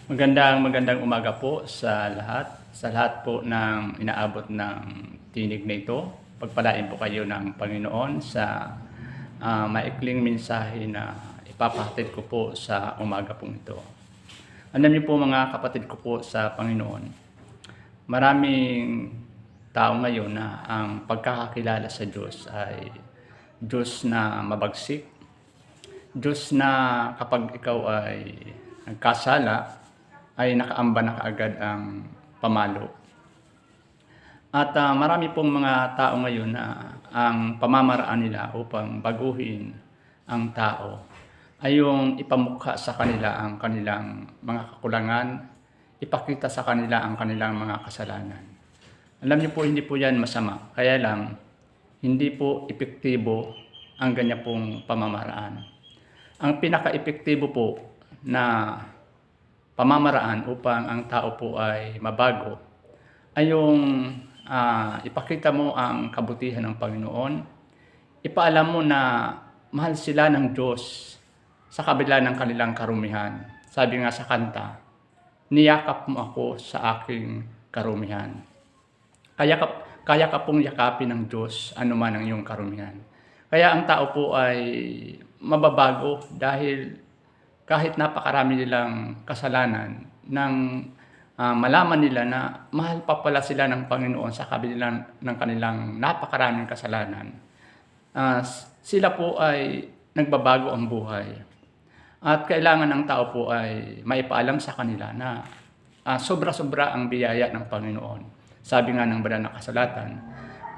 Magandang umaga po sa lahat. Sa lahat po ng inaabot ng tinig na ito, pagpalain po kayo ng Panginoon sa maikling mensahe na ipapahatid ko po sa umaga pong ito. Alam niyo po mga kapatid ko po sa Panginoon, maraming tao ngayon na ang pagkakakilala sa Diyos ay Diyos na mabagsik, Diyos na kapag ikaw ay nagkasala, ay nakaamba na kaagad ang pamalo. At marami pong mga tao ngayon na ang pamamaraan nila upang baguhin ang tao ay yung ipamukha sa kanila ang kanilang mga kakulangan, ipakita sa kanila ang kanilang mga kasalanan. Alam niyo po, hindi po yan masama. Kaya lang, hindi po epektibo ang ganyan pong pamamaraan. Ang pinaka-epektibo po na pamamaraan upang ang tao po ay mabago ay yung ipakita mo ang kabutihan ng Panginoon, ipaalam mo na mahal sila ng Diyos sa kabila ng kanilang karumihan. Sabi nga sa kanta, niyakap mo ako sa aking karumihan. Kaya ka pong yakapin ng Diyos anuman ang iyong karumihan. Kaya ang tao po ay mababago dahil kahit napakarami nilang kasalanan, nang malaman nila na mahal pa pala sila ng Panginoon sa kabila ng kanilang napakaraming kasalanan, sila po ay nagbabago ang buhay. At kailangan ng tao po ay maipaalam sa kanila na sobra-sobra ang biyaya ng Panginoon. Sabi nga ng banal na kasulatan,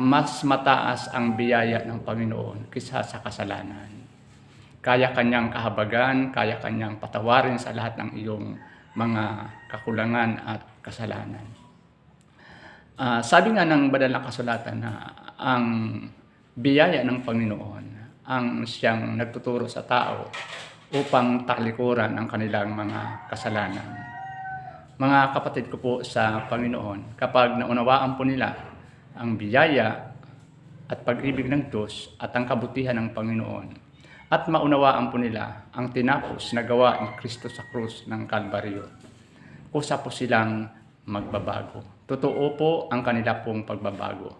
mas mataas ang biyaya ng Panginoon kaysa sa kasalanan. Kaya kanyang kahabagan, kaya kanyang patawarin sa lahat ng iyong mga kakulangan at kasalanan. Sabi nga ng banal na kasulatan na ang biyaya ng Panginoon ang siyang nagtuturo sa tao upang taklikuran ang kanilang mga kasalanan. Mga kapatid ko po sa Panginoon, kapag naunawaan po nila ang biyaya at pag-ibig ng Diyos at ang kabutihan ng Panginoon, at maunawaan po nila ang tinapos na gawa ni Kristo sa krus ng Kalbaryo, kusa po silang magbabago. Totoo po ang kanila pong pagbabago.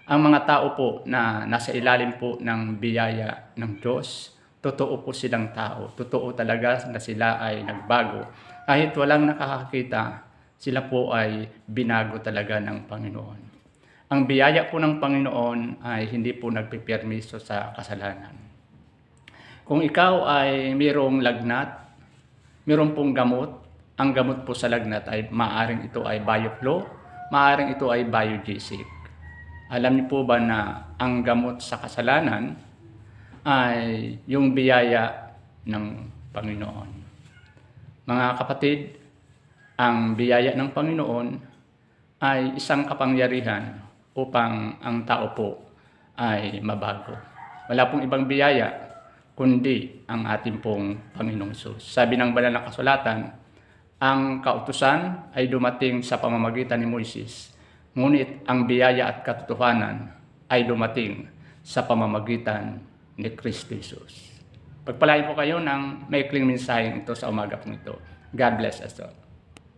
Ang mga tao po na nasa ilalim po ng biyaya ng Diyos, totoo po silang tao. Totoo talaga na sila ay nagbago. Kahit walang nakakakita, sila po ay binago talaga ng Panginoon. Ang biyaya po ng Panginoon ay hindi po nagpipermiso sa kasalanan. Kung ikaw ay mayroong lagnat, mayroong pong gamot, ang gamot po sa lagnat ay maaaring ito ay bioflow, maaaring ito ay biogesic. Alam niyo po ba na ang gamot sa kasalanan ay yung biyaya ng Panginoon? Mga kapatid, ang biyaya ng Panginoon ay isang kapangyarihan upang ang tao po ay mabago. Wala pong ibang biyaya kundi ang ating pong Panginoong Hesus. Sabi ng banal na kasulatan, ang kautusan ay dumating sa pamamagitan ni Moises, ngunit ang biyaya at katotohanan ay dumating sa pamamagitan ni Kristo Jesus. Pagpalain po kayo ng maikling mensaheng ito sa umaga pong ito. God bless us all.